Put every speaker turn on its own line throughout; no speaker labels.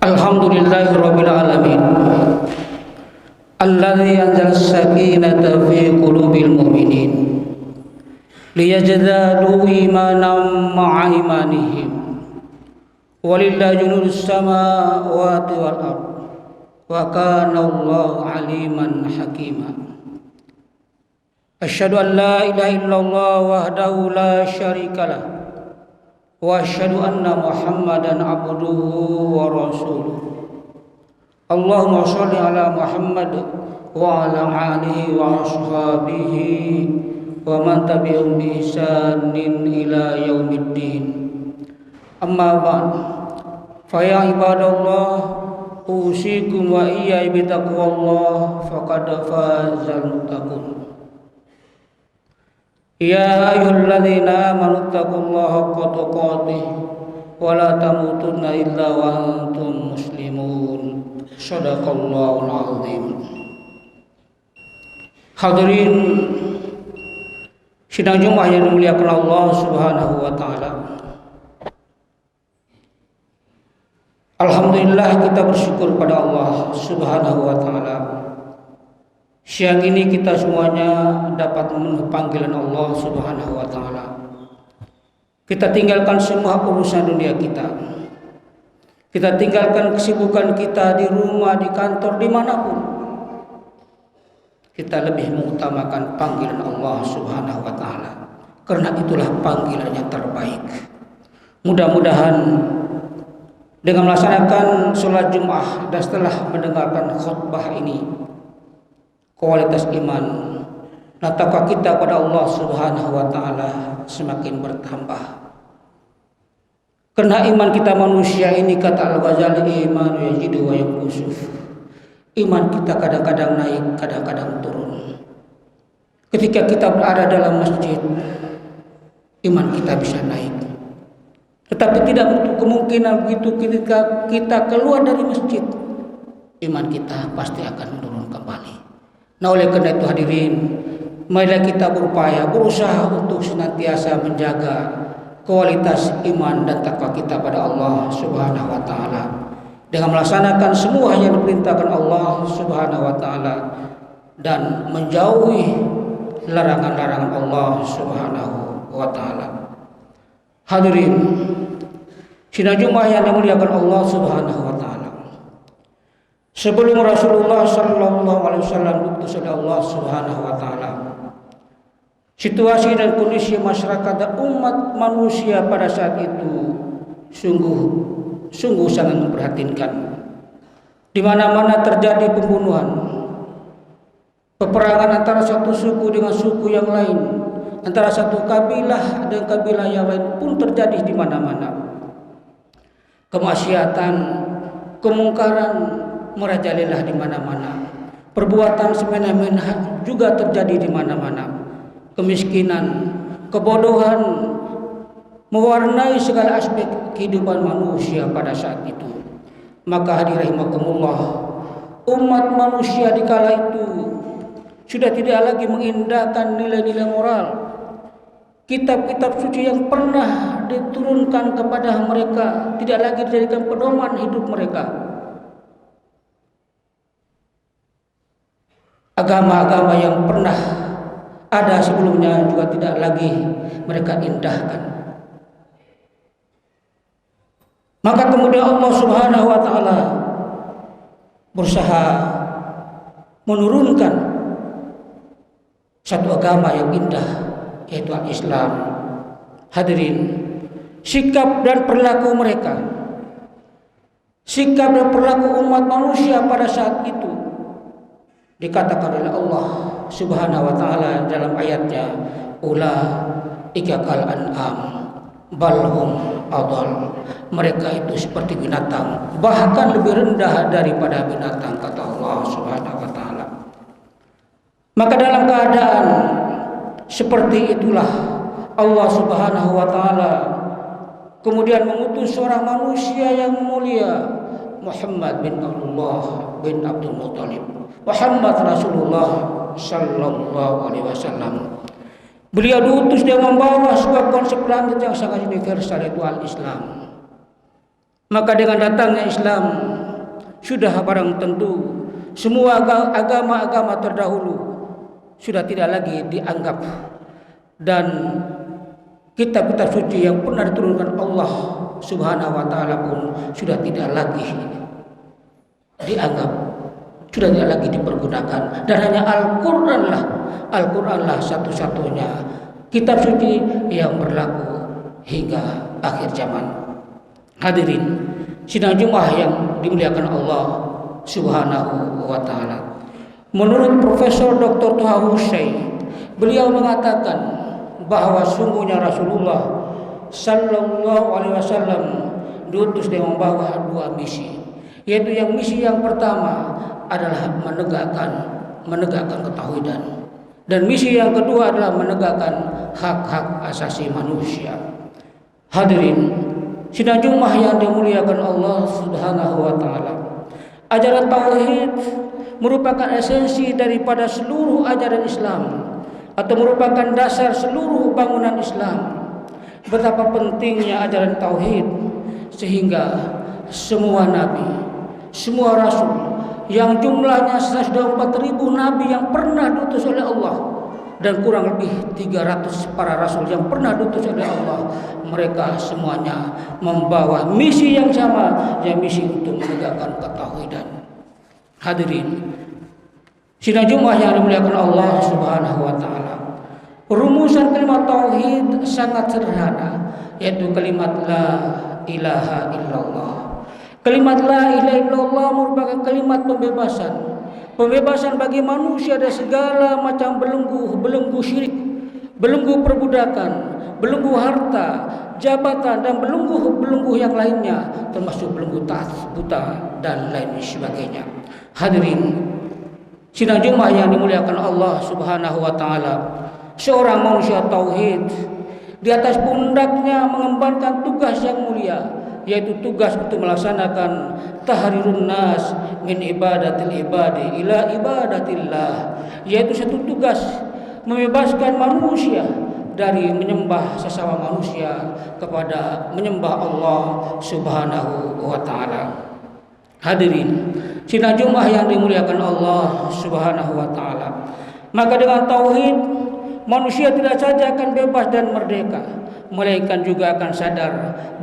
Alhamdulillahirabbil alamin. Alladzi anzala as-sakinata fi qulubil mu'minin liyazdadu imanan ma'a imanihim. Walillahi junudus samawati wal ardh wa kana Allahu aliman hakima. Asyhadu an la ilaha illallah wahdahu la syarikalah wa asyhadu anna Muhammadan abduhu wa rasuluh. Allahumma shalli ala Muhammad wa ala alihi wa ashabihi wa man tabi'ahum bi ihsanin ila yaumiddin. Amma ba'd, fa ya ibadallah, usikum wa iyaya bi taqwallah faqad fazal muttaqun. Ya ayyuhalladzina amanu taqullaha haqqa tuqatih wa la tamutunna illa wa antum muslimun. Shadaqallahul azim. Hadirin sidang Jumat yang dimuliakan Allah Subhanahu wa taala. Alhamdulillah, kita bersyukur pada Allah Subhanahu wa taala. Siang ini kita semuanya dapat memenuhi panggilan Allah Subhanahu wa taala. Kita tinggalkan semua urusan dunia kita. Kita tinggalkan kesibukan kita di rumah, di kantor, dimanapun. Kita lebih mengutamakan panggilan Allah Subhanahu wa taala, karena itulah panggilan yang terbaik. Mudah-mudahan dengan melaksanakan sholat Jumat dan setelah mendengarkan khutbah ini, kualitas iman dan takwa kita pada Allah Subhanahu wa taala semakin bertambah. Karena iman kita manusia ini, kata Al-Ghazali, iman yajidu wa yanqusuf. Iman kita kadang-kadang naik, kadang-kadang turun. Ketika kita berada dalam masjid, iman kita bisa naik. Tetapi tidak menutup kemungkinan begitu ketika kita keluar dari masjid, iman kita pasti akan menurun kembali. Nah, oleh karena itu hadirin, marilah kita berupaya, berusaha untuk senantiasa menjaga kualitas iman dan takwa kita pada Allah Subhanahu wa taala dengan melaksanakan semua yang diperintahkan Allah Subhanahu wa taala dan menjauhi larangan-larangan Allah Subhanahu wa taala. Hadirin sidang Jumat yang dimuliakan Allah Subhanahu wa taala. Sebelum Rasulullah sallallahu alaihi wasallam diutus oleh Allah Subhanahu wa taala, situasi dan kondisi masyarakat dan umat manusia pada saat itu sungguh sangat memprihatinkan. Di mana-mana terjadi pembunuhan, peperangan antara satu suku dengan suku yang lain, antara satu kabilah dengan kabilah yang lain pun terjadi di mana-mana. Kemaksiatan, kemungkaran merajalela di mana-mana. Perbuatan semena-mena juga terjadi di mana-mana. Kemiskinan, kebodohan mewarnai segala aspek kehidupan manusia pada saat itu. Maka hadirin rahimakumullah, umat manusia di kala itu sudah tidak lagi mengindahkan nilai-nilai moral. Kitab-kitab suci yang pernah diturunkan kepada mereka tidak lagi dijadikan pedoman hidup mereka. Agama-agama yang pernah ada sebelumnya juga tidak lagi mereka indahkan. Maka kemudian Allah Subhanahu wa taala berusaha menurunkan satu agama yang indah, yaitu Islam. Hadirin, sikap dan perilaku mereka, sikap dan perilaku umat manusia pada saat itu dikatakan oleh Allah Subhanahu wa taala dalam ayatnya, ulaika kal an'am bal hum adall. Mereka itu seperti binatang, bahkan lebih rendah daripada binatang, kata Allah Subhanahu wa taala. Maka dalam keadaan seperti itulah Allah Subhanahu wa taala kemudian mengutus seorang manusia yang mulia, Muhammad bin Abdullah bin Abdul Muttalib, Muhammad Rasulullah sallallahu alaihi wasallam. Beliau diutus dia membawa sebuah konsep lanjut yang sangat universal, yaitu al-Islam. Maka dengan datangnya Islam, sudah barang tentu semua agama-agama terdahulu sudah tidak lagi dianggap, dan kitab-kitab suci yang pernah diturunkan Allah Subhanahu wa taala pun sudah tidak lagi dianggap, sudah tidak lagi dipergunakan, dan hanya Al-Qur'an lah satu-satunya kitab suci yang berlaku hingga akhir zaman. Hadirin sidang Jumat yang dimuliakan Allah Subhanahu wa taala. Menurut Profesor Dr. Thaha Hussein, beliau mengatakan bahwa sungguhnya Rasulullah Sallallahu Alaihi Wasallam diutus dengan membawa 2 misi, yaitu yang misi yang pertama adalah menegakkan ketauhidan, dan misi yang kedua adalah menegakkan hak-hak asasi manusia. Hadirin sidang Jumat yang dimuliakan Allah Subhanahu wa taala, ajaran tauhid merupakan esensi daripada seluruh ajaran Islam, atau merupakan dasar seluruh bangunan Islam. Betapa pentingnya ajaran tauhid sehingga semua nabi, semua rasul yang jumlahnya sudah 4.000 nabi yang pernah diutus oleh Allah, dan kurang lebih 300 para rasul yang pernah diutus oleh Allah, mereka semuanya membawa misi yang sama, yang misi untuk menegakkan ketauhidan. Hadirin sidang Jumat yang dimuliakan Allah Subhanahu wa taala, rumusan kalimat tauhid sangat sederhana, yaitu kalimat la ilaha illallah. Kalimat la ilaha illallah merupakan kalimat pembebasan bagi manusia dari segala macam belenggu syirik, belenggu perbudakan, belenggu harta, jabatan, dan belenggu yang lainnya, termasuk belenggu taat buta dan lain sebagainya. Hadirin sidang Jumat yang dimuliakan Allah Subhanahu wa taala, seorang manusia tauhid di atas pundaknya mengembankan tugas yang mulia, yaitu tugas untuk melaksanakan tahrirun nas min ibadatil ibadi ila ibadatillah, yaitu satu tugas membebaskan manusia dari menyembah sesama manusia kepada menyembah Allah Subhanahu wa taala. Hadirin sidang Jumat yang dimuliakan Allah Subhanahu wa taala, maka dengan tauhid manusia tidak saja akan bebas dan merdeka, melainkan juga akan sadar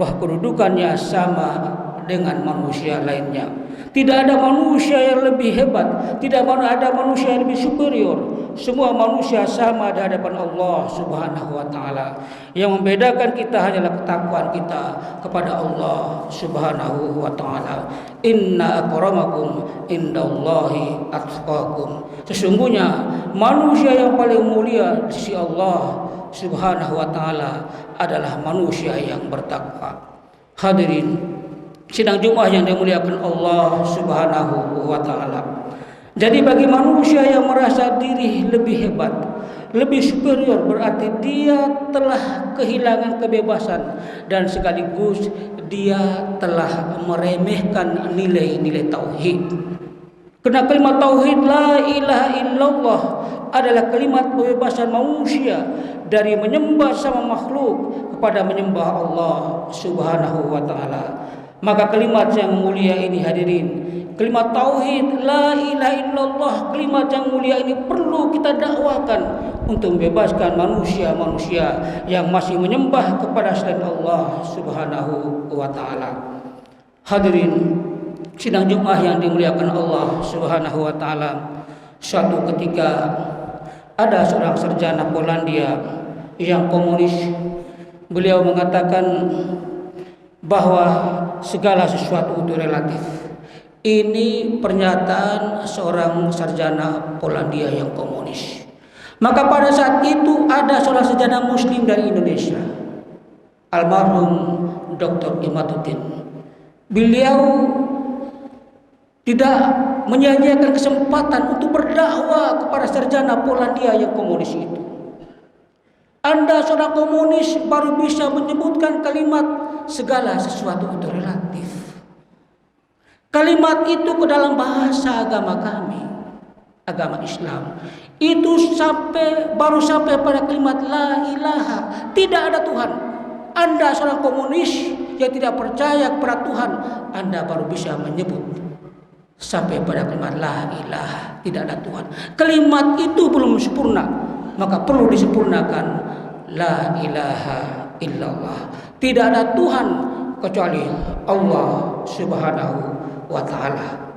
bahwa kedudukannya sama dengan manusia lainnya. Tidak ada manusia yang lebih hebat, tidak ada manusia yang lebih superior. Semua manusia sama di hadapan Allah Subhanahu wa taala. Yang membedakan kita hanyalah ketakwaan kita kepada Allah Subhanahu wa taala. Inna akramakum indallahi atqakum. Sesungguhnya manusia yang paling mulia di sisi Allah Subhanahu wa taala adalah manusia yang bertakwa. Hadirin sidang Jumat yang dimuliakan Allah Subhanahu wa taala. Jadi bagi manusia yang merasa diri lebih hebat, lebih superior, berarti dia telah kehilangan kebebasan, dan sekaligus dia telah meremehkan nilai-nilai tauhid. Karena kalimat tauhid la ilaha illallah adalah kalimat pembebasan manusia dari menyembah sama makhluk kepada menyembah Allah Subhanahu wa taala. Maka kalimat yang mulia ini, hadirin, kalimat tauhid la ilaha illallah, kalimat yang mulia ini perlu kita dakwakan untuk membebaskan manusia-manusia yang masih menyembah kepada selain Allah Subhanahu wa taala. Hadirin sidang Jumat yang dimuliakan Allah Subhanahu wa taala, suatu ketika ada seorang sarjana Polandia yang komunis. Beliau mengatakan bahwa segala sesuatu itu relatif. Ini pernyataan seorang sarjana Polandia yang komunis. Maka pada saat itu ada seorang sarjana muslim dari Indonesia, almarhum Dr. Imatuddin. Beliau tidak menyia-nyiakan kesempatan untuk berdakwah kepada sarjana Polandia yang komunis itu. Anda seorang komunis baru bisa menyebutkan kalimat segala sesuatu itu relatif. Kalimat itu ke dalam bahasa agama kami, agama Islam, itu baru sampai pada kalimat la ilaha, tidak ada Tuhan. Anda seorang komunis yang tidak percaya kepada Tuhan, Anda baru bisa menyebut sampai pada kalimat la ilaha, tidak ada Tuhan. Kalimat itu belum sempurna, maka perlu disempurnakan. La ilaha illallah, tidak ada Tuhan kecuali Allah Subhanahu wa ta'ala.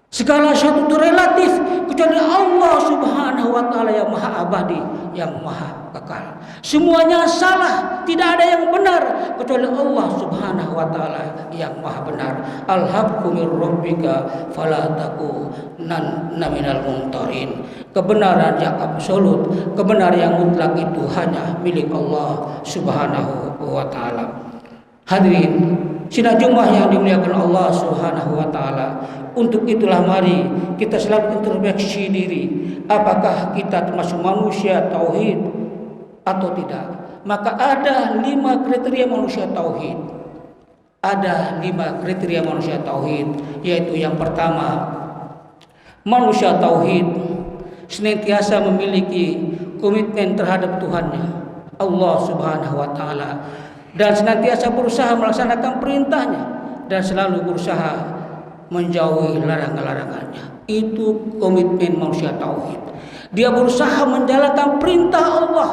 Segala sesuatu itu relatif kecuali Allah Subhanahu wa ta'ala yang maha abadi, yang maha kekal. Semuanya salah, tidak ada yang benar kecuali Allah Subhanahu wa ta'ala yang maha benar. Al-haqqu mir rabbika fala takunanna minal mumtarin. Kebenaran yang absolut, kebenaran yang mutlak itu hanya milik Allah Subhanahu wa ta'ala. Hadirin sidang Jumat yang dimuliakan Allah Subhanahu wa ta'ala, untuk itulah mari kita selalu introspeksi diri, apakah kita termasuk manusia tauhid atau tidak. Maka ada 5 kriteria manusia tauhid. Ada 5 kriteria manusia tauhid, yaitu yang pertama, manusia tauhid senantiasa memiliki komitmen terhadap Tuhannya, Allah Subhanahu wa ta'ala, dan senantiasa berusaha melaksanakan perintahnya dan selalu berusaha menjauhi larangan-larangannya. Itu komitmen manusia tauhid. Dia berusaha menjalankan perintah Allah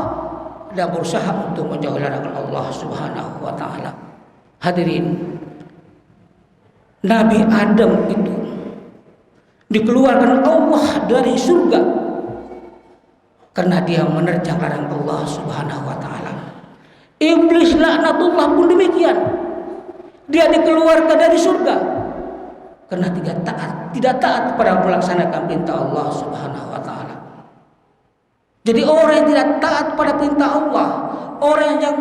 dan berusaha untuk menjauhi larangan Allah Subhanahu wa ta'ala. Hadirin, Nabi Adam itu dikeluarkan Allah dari surga karena dia menerjang larangan Allah Subhanahu wa ta'ala. Iblis laknatullah pun demikian. Dia dikeluarkan dari surga karena tidak taat pada melaksanakan perintah Allah Subhanahu wa ta'ala. Jadi orang yang tidak taat pada perintah Allah, orang yang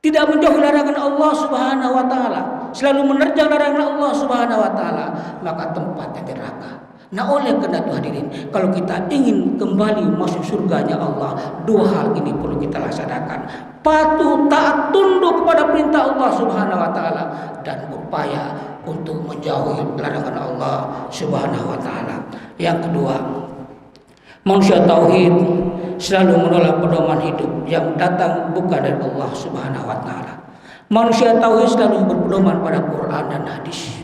tidak menjauhi larangan Allah Subhanahu wa ta'ala, selalu menerjang larangan Allah Subhanahu wa ta'ala, maka tempatnya neraka. Nah, oleh karena itu hadirin, kalau kita ingin kembali masuk surganya Allah, 2 hal ini perlu kita laksanakan. Patuh, taat, tunduk kepada perintah Allah Subhanahu wa ta'ala, dan berupaya untuk menjauhi larangan Allah Subhanahu wa ta'ala. Yang kedua, manusia tauhid selalu menolak pedoman hidup yang datang bukan dari Allah Subhanahu wa ta'ala. Manusia tauhid selalu berpedoman pada Quran dan hadis.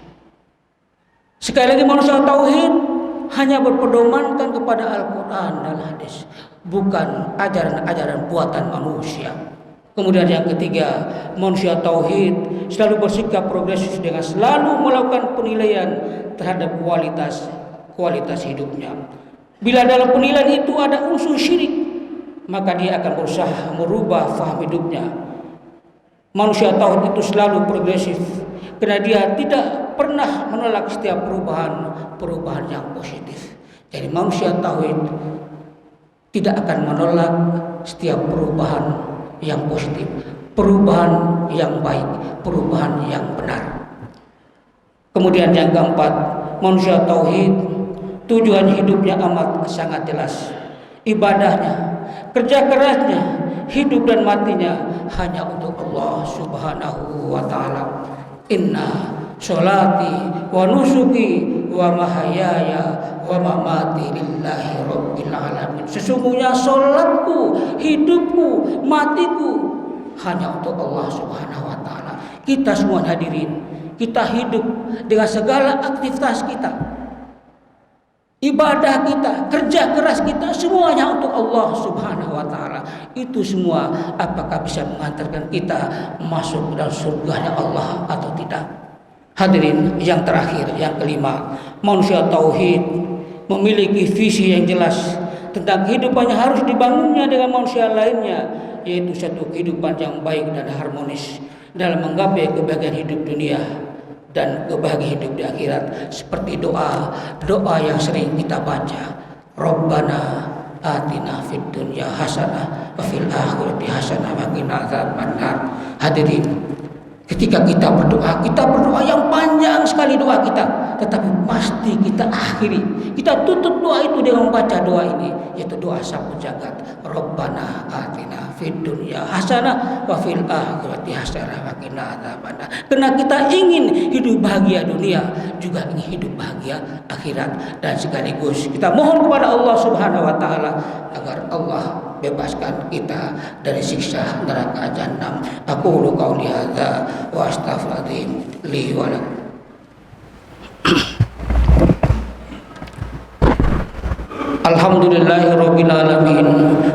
Sekali lagi, manusia tauhid hanya berpedomankan kepada Al-Quran dan hadis, bukan ajaran-ajaran buatan manusia. Kemudian yang ketiga, manusia tauhid selalu bersikap progresif dengan selalu melakukan penilaian terhadap kualitas hidupnya. Bila dalam penilaian itu ada unsur syirik, maka dia akan berusaha merubah faham hidupnya. Manusia tauhid itu selalu progresif karena dia tidak pernah menolak setiap perubahan yang positif. Jadi manusia tauhid tidak akan menolak setiap perubahan yang positif, perubahan yang baik, perubahan yang benar. Kemudian yang keempat, manusia tauhid tujuan hidupnya amat sangat jelas. Ibadahnya, kerja kerasnya, hidup dan matinya hanya untuk Allah Subhanahu wa ta'ala. Inna sholati wa nusuki wa mahayaya wa mamati lillahi rabbil alamin. Sesungguhnya sholatku, hidupku, matiku hanya untuk Allah Subhanahu wa ta'ala. Kita semua hadirin, kita hidup dengan segala aktivitas kita, ibadah kita, kerja keras kita, semuanya untuk Allah Subhanahu wa ta'ala. Itu semua apakah bisa mengantarkan kita masuk dalam surganya Allah atau tidak? Hadirin yang terakhir, yang kelima, manusia tauhid memiliki visi yang jelas tentang kehidupannya harus dibangunnya dengan manusia lainnya, yaitu satu kehidupan yang baik dan harmonis dalam menggapai kebahagiaan hidup dunia dan kebahagiaan hidup di akhirat. Seperti doa yang sering kita baca, Rabbana atina fid dunya hasanah wa fil akhirati hasanah wa qina adzabannar. Hadirin, ketika kita berdoa yang panjang sekali doa kita, tetapi pasti kita akhiri, kita tutup doa itu dengan membaca doa ini, yaitu doa sapu jagat, Rabbana atina fid dunya hasanah wa fil akhirati hasanah wa qina adzabannar. Karena kita ingin hidup bahagia dunia, juga ingin hidup bahagia akhirat, dan sekaligus kita mohon kepada Allah Subhanahu wa ta'ala agar Allah bebaskan kita dari siksa neraka jahanam. Aku qauli hadza wa astaghfirullahi li wa lakum. Alhamdulillahirabbil alamin.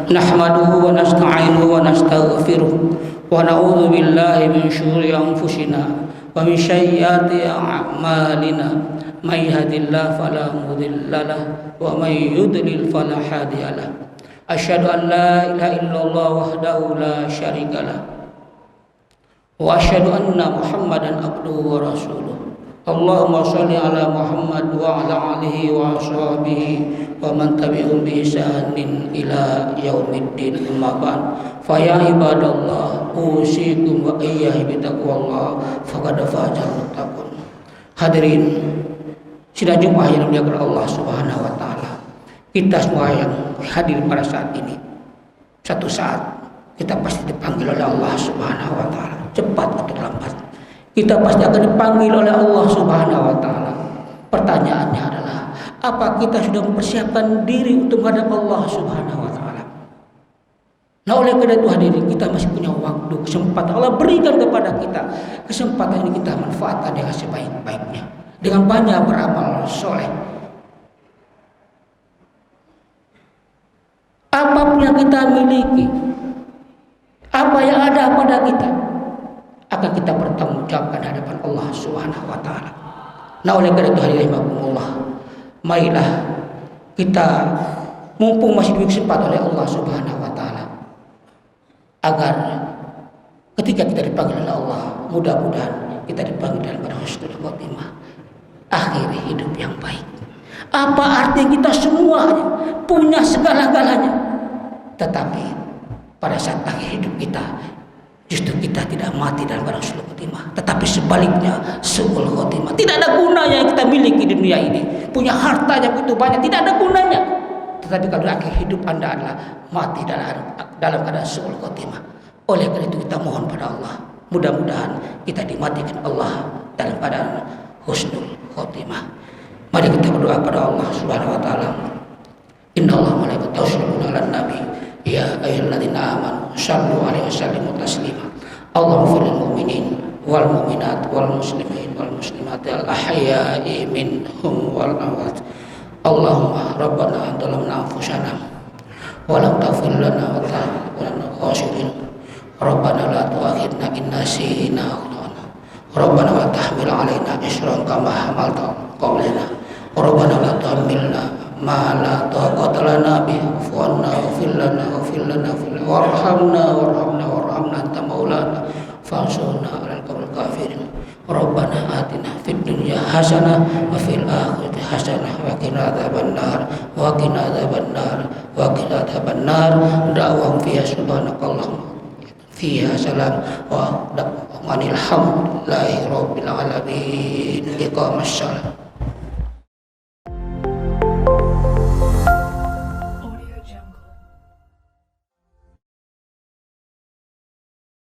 Nahmaduhu wa nasta'inuhu wa nastaghfiruh wa na'udzu billahi min syururi anfusina wa min sayyiati a'malina. May yahdihillahu fala mudilla lahu wa may yudlil fala hadiya lahu. Asyhadu an la ilaha illallah wahdahu la syarika lahu wa asyhadu anna Muhammadan abduhu wa rasuluh. Allahumma shalli ala Muhammad wa ala alihi wa ashabihi wa man tabi'ahum bi ihsanin ila yaumiddin. Amma ba'd. Fa ya ibadallah, usikum wa iyyahi bi taqwallah faqad fazal muttaqun. Hadirin sidang Jumat yang dimuliakan Allah Subhanahu wa taala. Kita semua yang hadir pada saat ini, satu saat kita pasti dipanggil oleh Allah Subhanahu wa taala, cepat atau lambat. Kita pasti akan dipanggil oleh Allah Subhanahu wa taala. Pertanyaannya adalah, apa kita sudah mempersiapkan diri untuk menghadap Allah Subhanahu wa taala? Nah, oleh karena itu hadirin, kita masih punya waktu, kesempatan. Allah berikan kepada kita kesempatan ini, kita manfaatkan dengan sebaik-baiknya, dengan banyak beramal soleh. Apapun yang kita miliki, apa yang ada pada kita, akan kita bertanggungjawabkan di hadapan Allah Subhanahu wa taala. Nah, oleh karena itu hadirin rahimakumullah, marilah kita, mumpung masih diberi kesempatan oleh Allah Subhanahu wa taala, agar ketika kita dipanggil oleh Allah, mudah-mudahan kita dipanggil dalam husnul khotimah, akhiri hidup yang baik. Apa arti kita semuanya punya segala-galanya, tetapi pada saat akhir hidup kita justru kita tidak mati dalam husnul khotimah, tetapi sebaliknya su'ul khotimah. Tidak ada gunanya yang kita miliki di dunia ini, punya harta yang begitu banyak, tidak ada gunanya. Tetapi kalau akhir hidup Anda adalah mati dalam keadaan su'ul khotimah. Oleh karena itu kita mohon pada Allah, mudah-mudahan kita dimatikan Allah dalam keadaan husnul khotimah. Mari kita berdoa pada Allah Subhanahu wa taala. Innallaha wa malaikatahu yusholluna 'alan nabi ya ayyuhalladzina amanu shallu 'alaihi wa sallimu taslima. Allahumma fil mu'minin wal mu'minat wal muslimin wal muslimat al ahya'i minhum wal amwat. Allahumma rabbana zalamna anfusana wa lam taghfir lana wa tarhamna khashirin. Rabbana la tu'akhidna in nasina aw akhtana. Rabbana wa tahmil 'alaina isran kama hamalta qablana. Rabbana la tuhammilna ma la taqata lana bihi wa'fu 'anna waghfir lana warhamna anta maulana fansurna 'alal qawmil kafirin. Rabbana atina fid dunya hasanah wa fil akhirati hasanah wa qina adzabannar da'wahum fiha subhanakallahumma fiha salam wa da'wanil hamdulillahi rabbil alamin. Iqamas salat.